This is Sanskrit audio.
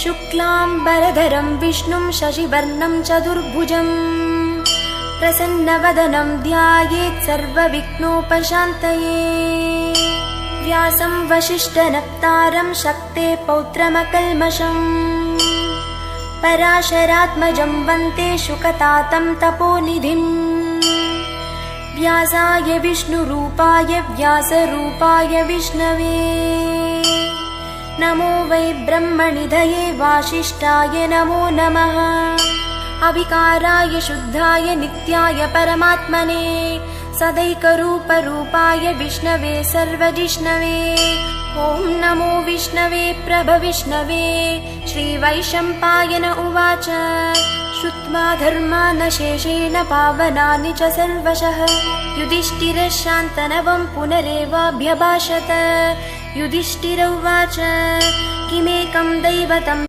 शुक्लाम्बरधरं विष्णुं शशिवर्णं चतुर्भुजं प्रसन्नवदनं ध्यायेत् सर्वविघ्नोपशान्तये। व्यासं वसिष्ठनप्तारं शक्तेः पौत्रमकल्मषम् पराशरात्मजं वन्दे शुकतातं तपोनिधिम्। व्यासाय विष्णुरूपाय व्यासरूपाय विष्णवे नमो वै ब्रह्मनिधये वासिष्ठाय नमो नमः। अविकाराय शुद्धाय नित्याय परमात्मने सदैकरूपरूपाय विष्णवे सर्वजिष्णवे। ॐ नमो विष्णवे प्रभविष्णवे। श्रीवैशम्पायन उवाच श्रुत्वा धर्मान् शेषेण पावनानि च सर्वशः युधिष्ठिरः शान्तनवं पुनरेवाभ्यभाषत। युधिष्ठिर उवाच किमेकं दैवतं